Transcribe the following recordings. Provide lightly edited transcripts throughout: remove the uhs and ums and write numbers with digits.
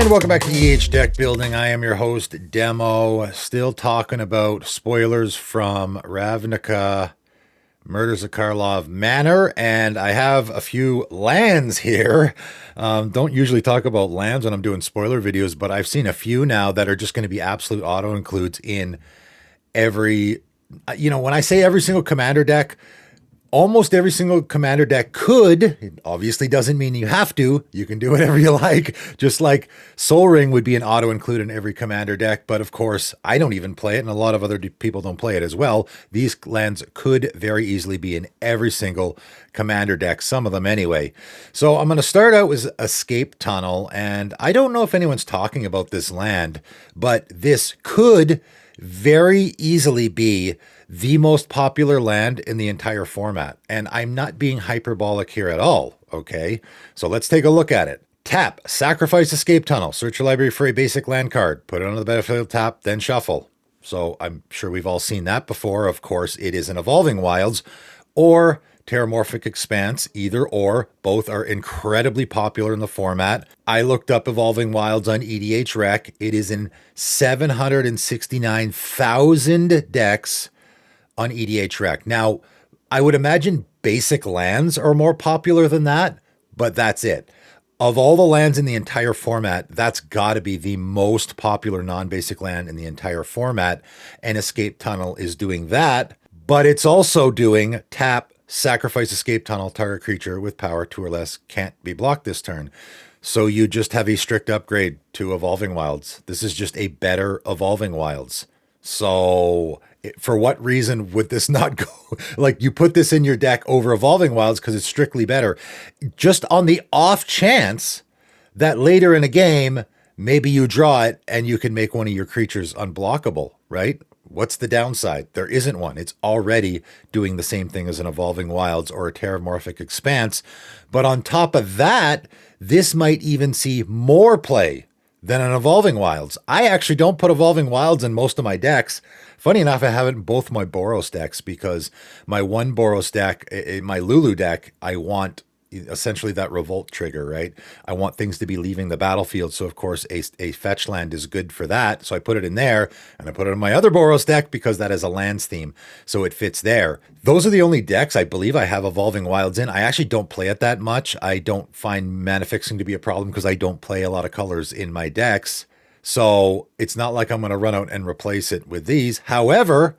And welcome back to EH Deck Building. I am your host, Demo. Still talking about spoilers from Ravnica, Murders of Karlov Manor, and I have a few lands here. Don't usually talk about lands when I'm doing spoiler videos, but I've seen a few now that are just going to be absolute auto-includes in every... when I say every single commander deck, almost every single commander deck could. It obviously doesn't mean you have to. You can do whatever you like. Just like Sol Ring would be an auto-include in every commander deck. But of course, I don't even play it, and a lot of other people don't play it as well. These lands could very easily be in every single commander deck, some of them anyway. So I'm going to start out with Escape Tunnel, and I don't know if anyone's talking about this land, but this could very easily be the most popular land in the entire format. And I'm not being hyperbolic here at all, okay? So let's take a look at it. Tap, sacrifice Escape Tunnel, search your library for a basic land card, put it on the battlefield, tap, then shuffle. So I'm sure we've all seen that before. Of course, it is an Evolving Wilds or Terramorphic Expanse, either or. Both are incredibly popular in the format. I looked up Evolving Wilds on EDH Rec. It is in 769,000 decks on EDH Rec. Now, I would imagine basic lands are more popular than that, but that's it. Of all the lands in the entire format, that's got to be the most popular non-basic land in the entire format, and Escape Tunnel is doing that, but it's also doing tap, sacrifice Escape Tunnel, target creature with power 2 or less can't be blocked this turn. So you just have a strict upgrade to Evolving Wilds. This is just a better Evolving Wilds. So for what reason would this not go? Like, you put this in your deck over Evolving Wilds because it's strictly better. Just on the off chance that later in a game, maybe you draw it and you can make one of your creatures unblockable, right? What's the downside? There isn't one. It's already doing the same thing as an Evolving Wilds or a Terramorphic Expanse. But on top of that, this might even see more play than an Evolving Wilds. I actually don't put Evolving Wilds in most of my decks. Funny enough, I have it in both my Boros decks because my one Boros deck, my Lulu deck, I want essentially that revolt trigger, right? I want things to be leaving the battlefield. So of course a fetch land is good for that. So I put it in there, and I put it in my other Boros deck because that is a lands theme. So it fits there. Those are the only decks I believe I have Evolving Wilds in. I actually don't play it that much. I don't find mana fixing to be a problem because I don't play a lot of colors in my decks. So it's not like I'm going to run out and replace it with these. However,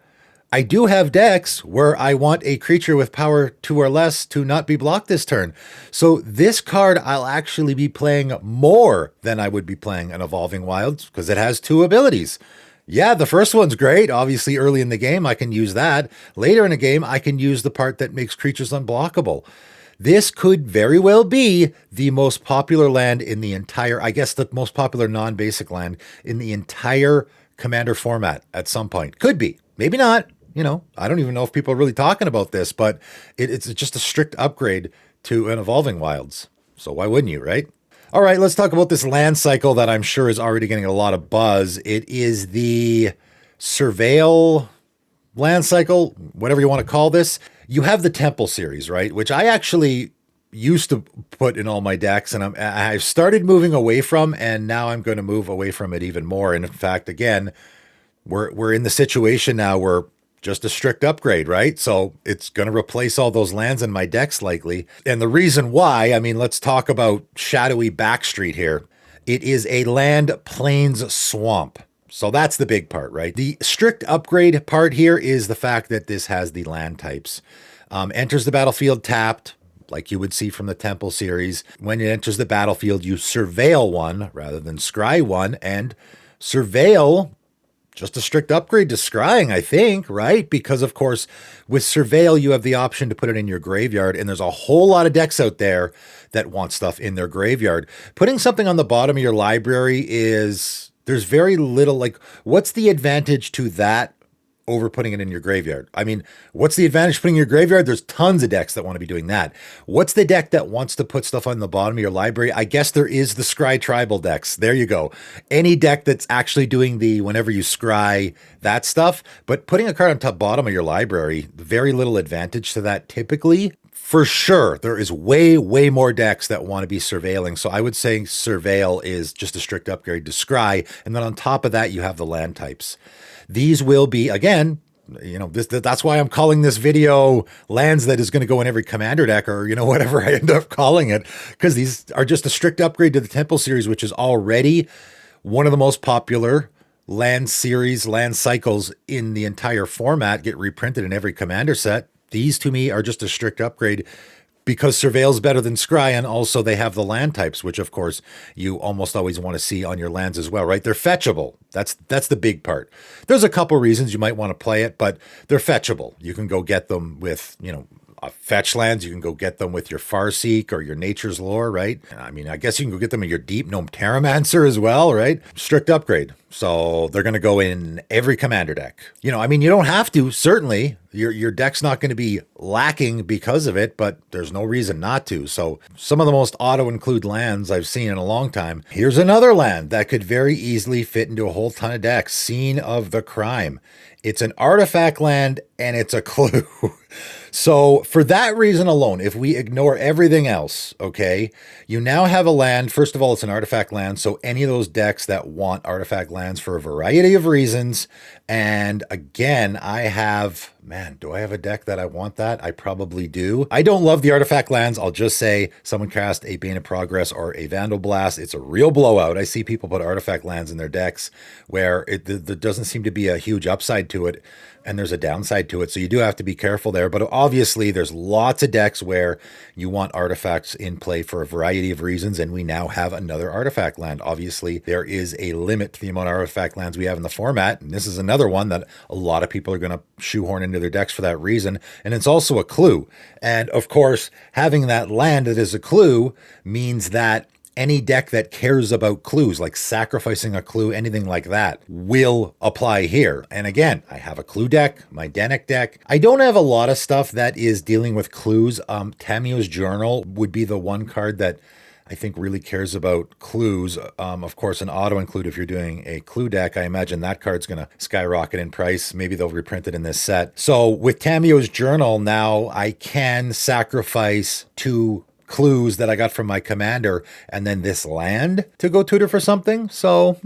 I do have decks where I want a creature with power 2 or less to not be blocked this turn. So this card I'll actually be playing more than I would be playing an Evolving Wilds because it has 2 abilities. Yeah, the first one's great. Obviously, early in the game, I can use that. Later in the game, I can use the part that makes creatures unblockable. This could very well be the most popular land in the entire, I guess the most popular non-basic land in the entire Commander format at some point. Could be, maybe not. I don't even know if people are really talking about this, but it's just a strict upgrade to an Evolving Wilds. So why wouldn't you, right? All right, let's talk about this land cycle that I'm sure is already getting a lot of buzz. It is the Surveil land cycle, whatever you want to call this. You have the Temple series, right? Which I actually used to put in all my decks, and I've started moving away from, and now I'm going to move away from it even more. And in fact, again, we're in the situation now where just a strict upgrade, right? So it's going to replace all those lands in my decks likely. And the reason why, let's talk about Shadowy Backstreet here. It is a land plains swamp. So that's the big part, right? The strict upgrade part here is the fact that this has the land types. Enters the battlefield tapped, like you would see from the Temple series. When it enters the battlefield, you surveil one rather than scry one, and surveil, just a strict upgrade to scrying, I think, right? Because, of course, with Surveil, you have the option to put it in your graveyard, and there's a whole lot of decks out there that want stuff in their graveyard. Putting something on the bottom of your library there's very little, what's the advantage to that over putting it in your graveyard? What's the advantage putting in your graveyard? There's tons of decks that want to be doing that. What's the deck that wants to put stuff on the bottom of your library? I guess there is the Scry Tribal decks. There you go. Any deck that's actually doing the whenever you scry that stuff, but putting a card on top bottom of your library, very little advantage to that typically. For sure, there is way, way more decks that want to be surveilling. So I would say Surveil is just a strict upgrade to Scry. And then on top of that, you have the land types. These will be, again, that's why I'm calling this video lands that is going to go in every commander deck, or, whatever I end up calling it, because these are just a strict upgrade to the Temple series, which is already one of the most popular land series, land cycles in the entire format, get reprinted in every commander set. These to me are just a strict upgrade because Surveil's better than Scry, and also they have the land types, which of course you almost always want to see on your lands as well, right? They're fetchable. That's the big part. There's a couple reasons you might want to play it, but they're fetchable. You can go get them with, fetch lands. You can go get them with your Farseek or your Nature's Lore, right? I mean, I guess you can go get them in your Deep Gnome Terramancer as well, right? Strict upgrade. So they're going to go in every commander deck. You don't have to, certainly. Your deck's not going to be lacking because of it, but there's no reason not to. So some of the most auto-include lands I've seen in a long time. Here's another land that could very easily fit into a whole ton of decks. Scene of the Crime. It's an artifact land and it's a clue. So for that reason alone, if we ignore everything else, okay, you now have a land. First of all, it's an artifact land. So any of those decks that want artifact lands for a variety of reasons. And again, do I have a deck that I want that? I probably do. I don't love the artifact lands. I'll just say someone cast a Bane of Progress or a Vandal Blast. It's a real blowout. I see people put artifact lands in their decks where there doesn't seem to be a huge upside to it, and there's a downside to it. So you do have to be careful there. But obviously, there's lots of decks where you want artifacts in play for a variety of reasons, and we now have another artifact land. Obviously, there is a limit to the amount of artifact lands we have in the format, and this is another one that a lot of people are going to shoehorn into their decks for that reason. And it's also a clue. And of course, having that land that is a clue means that any deck that cares about clues, like sacrificing a clue, anything like that, will apply here. And again, I have a clue deck, my Denic deck. I don't have a lot of stuff that is dealing with clues. Tamio's Journal would be the one card that I think really cares about clues. Of course, an auto include if you're doing a clue deck. I imagine that card's going to skyrocket in price. Maybe they'll reprint it in this set. So with Tamio's Journal, now I can sacrifice 2 clues that I got from my commander and then this land to go tutor for something. So,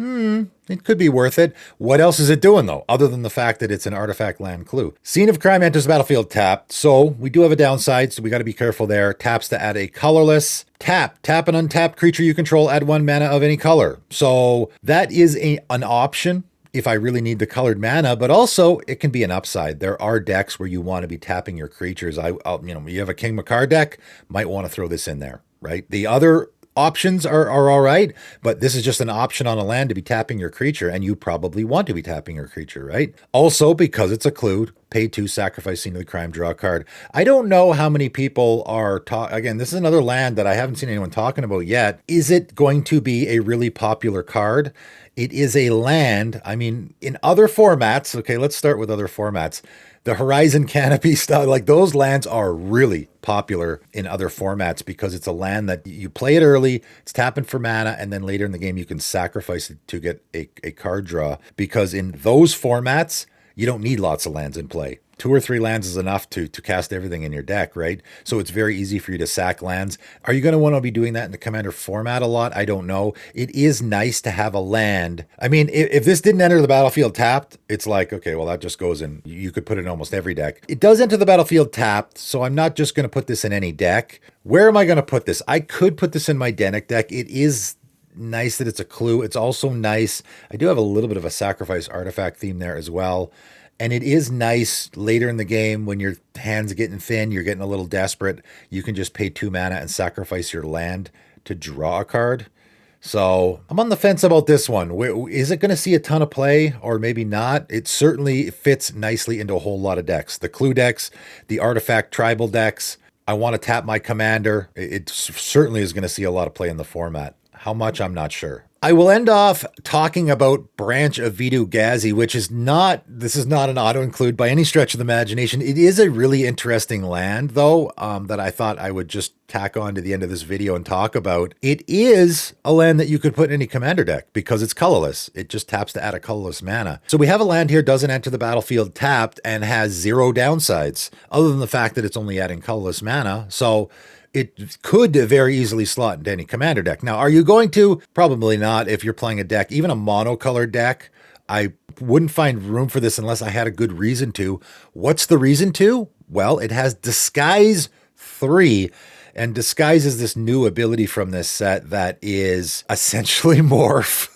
it could be worth it. What else is it doing though, other than the fact that it's an artifact land clue? Scene of Crime enters the battlefield tapped. So we do have a downside, so we got to be careful there. Taps to add a colorless. Tap an untapped creature you control, add 1 mana of any color. So that is an option if I really need the colored mana, but also it can be an upside. There are decks where you want to be tapping your creatures. You have a King Makar deck, might want to throw this in there, right? The other options are all right, but this is just an option on a land to be tapping your creature, and you probably want to be tapping your creature, right? Also, because it's a clue, pay 2, sacrifice Scene of the Crime, draw a card. I don't know how many people are again, this is another land that I haven't seen anyone talking about yet. Is it going to be a really popular card? It is a land. I mean, in other formats, okay, let's start with other formats. The Horizon Canopy stuff, like those lands are really popular in other formats because it's a land that you play it early, it's tapping for mana, and then later in the game you can sacrifice it to get a card draw. Because in those formats, you don't need lots of lands in play. 2 or 3 lands is enough to cast everything in your deck, right? So it's very easy for you to sack lands. Are you going to want to be doing that in the Commander format a lot? I don't know. It is nice to have a land. I mean, if this didn't enter the battlefield tapped, it's like, okay, well, that just goes in. You could put it in almost every deck. It does enter the battlefield tapped, so I'm not just going to put this in any deck. Where am I going to put this? I could put this in my Denic deck. It is nice that it's a clue. It's also nice. I do have a little bit of a sacrifice artifact theme there as well. And it is nice later in the game when your hand's getting thin, you're getting a little desperate. You can just pay 2 mana and sacrifice your land to draw a card. So I'm on the fence about this one. Is it going to see a ton of play or maybe not? It certainly fits nicely into a whole lot of decks. The clue decks, the artifact tribal decks. I want to tap my commander. It certainly is going to see a lot of play in the format. How much, I'm not sure. I will end off talking about Branch of Vidu-Ghazi, which is not, this is not an auto-include by any stretch of the imagination. It is a really interesting land, though, that I thought I would just tack on to the end of this video and talk about. It is a land that you could put in any commander deck because it's colorless. It just taps to add a colorless mana. So we have a land here, doesn't enter the battlefield tapped, and has 0 downsides, other than the fact that it's only adding colorless mana. So it could very easily slot into any commander deck. Now, are you going to? Probably not if you're playing a deck, even a monocolored deck. I wouldn't find room for this unless I had a good reason to. What's the reason to? Well, it has Disguise 3. And Disguise is this new ability from this set that is essentially morph.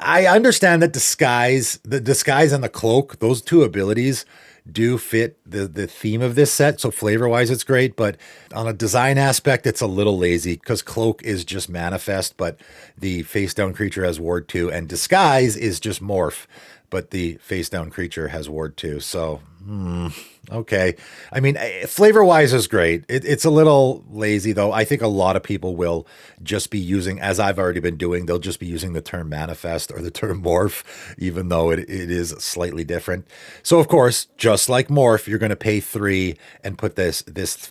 I understand that the Disguise and the Cloak, those two abilities do fit the theme of this set. So flavor-wise, it's great. But on a design aspect, it's a little lazy because Cloak is just Manifest, but the face-down creature has Ward 2. And Disguise is just Morph, but the face-down creature has Ward 2. So, okay. I mean, flavor-wise is great. It's a little lazy, though. I think a lot of people will just be using, as I've already been doing, they'll just be using the term manifest or the term morph, even though it is slightly different. So, of course, just like morph, you're going to pay 3 and put this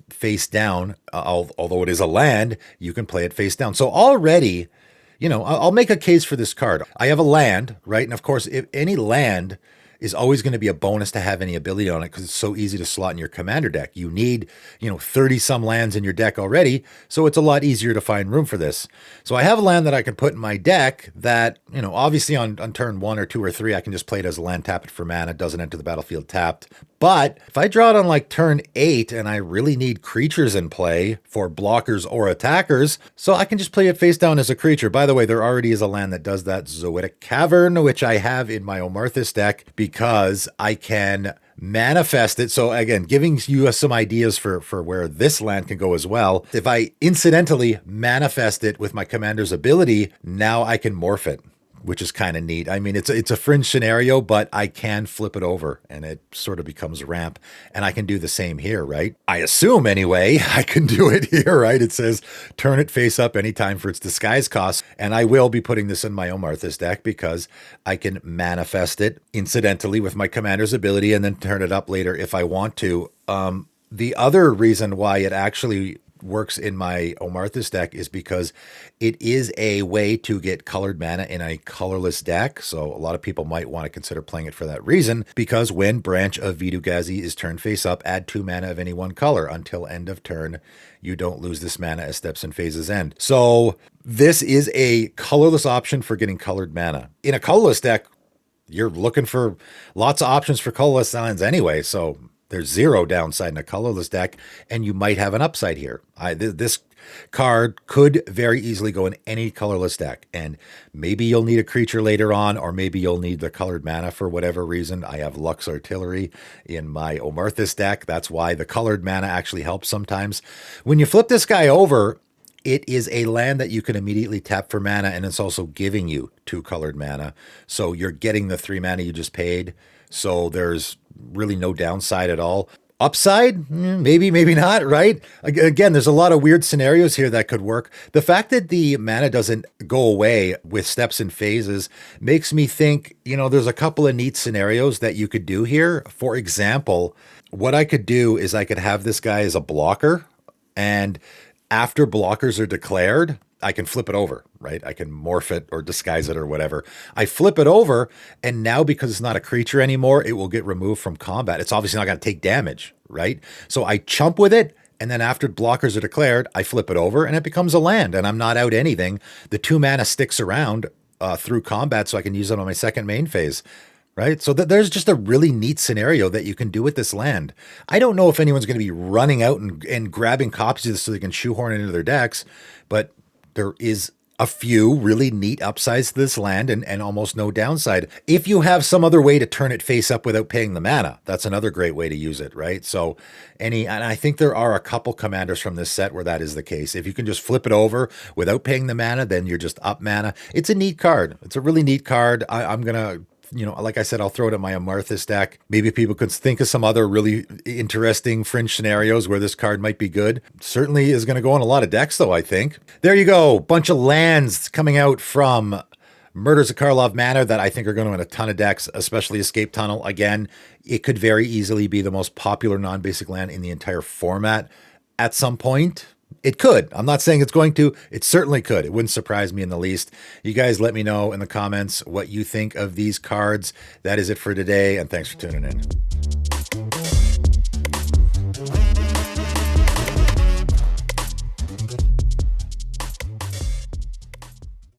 face down. Although it is a land, you can play it face down. So already, you know, I'll make a case for this card. I have a land, right? And of course, if any land is always going to be a bonus to have any ability on it because it's so easy to slot in your commander deck. You need, 30 some lands in your deck already, so it's a lot easier to find room for this. So I have a land that I can put in my deck that, obviously on turn 1 or 2 or 3, I can just play it as a land, tap it for mana, doesn't enter the battlefield tapped. But if I draw it on like turn 8 and I really need creatures in play for blockers or attackers, so I can just play it face down as a creature. By the way, there already is a land that does that, Zoetic Cavern, which I have in my Omarthus deck because I can manifest it. So again, giving you some ideas for where this land can go as well. If I incidentally manifest it with my commander's ability, now I can morph it, which is kind of neat. I mean, it's a fringe scenario, but I can flip it over and it sort of becomes ramp. And I can do the same here, right? I assume anyway, I can do it here, right? It says turn it face up anytime for its disguise cost. And I will be putting this in my Omarthus deck because I can manifest it incidentally with my commander's ability and then turn it up later if I want to. The other reason why it actually works in my Omarthus deck is because it is a way to get colored mana in a colorless deck. So a lot of people might want to consider playing it for that reason, because when Branch of Vidu-Ghazi is turned face up, add 2 mana of any one color until end of turn. You don't lose this mana as steps and phases end. So this is a colorless option for getting colored mana. In a colorless deck, you're looking for lots of options for colorless lands anyway. So there's 0 downside in a colorless deck, and you might have an upside here. This card could very easily go in any colorless deck, and maybe you'll need a creature later on, or maybe you'll need the colored mana for whatever reason. I have Lux Artillery in my Omarthus deck. That's why the colored mana actually helps sometimes. When you flip this guy over, it is a land that you can immediately tap for mana, and it's also giving you 2 colored mana. So you're getting the 3 mana you just paid. So there's really no downside at all. Upside? Maybe, maybe not, right? Again, there's a lot of weird scenarios here that could work. The fact that the mana doesn't go away with steps and phases makes me think, there's a couple of neat scenarios that you could do here. For example, what I could do is I could have this guy as a blocker, and after blockers are declared, I can flip it over, right? I can morph it or disguise it or whatever. I flip it over, and now because it's not a creature anymore, it will get removed from combat. It's obviously not going to take damage, right? So I chump with it, and then after blockers are declared, I flip it over, and it becomes a land, and I'm not out anything. The 2 mana sticks around through combat, so I can use it on my second main phase. Right? So there's just a really neat scenario that you can do with this land. I don't know if anyone's going to be running out and grabbing copies of this so they can shoehorn it into their decks, but there is a few really neat upsides to this land and almost no downside. If you have some other way to turn it face up without paying the mana, that's another great way to use it, right? So and I think there are a couple commanders from this set where that is the case. If you can just flip it over without paying the mana, then you're just up mana. It's a neat card. It's a really neat card. I'm going to, like I said, I'll throw it in my Omarthus deck. Maybe people could think of some other really interesting fringe scenarios where this card might be good. Certainly is going to go on a lot of decks, though, I think. There you go. Bunch of lands coming out from Murders of Karlov Manor that I think are going to win a ton of decks, especially Escape Tunnel. Again, it could very easily be the most popular non-basic land in the entire format at some point. It could. I'm not saying it's going to. It certainly could. It wouldn't surprise me in the least. You guys let me know in the comments what you think of these cards. That is it for today, and thanks for tuning in.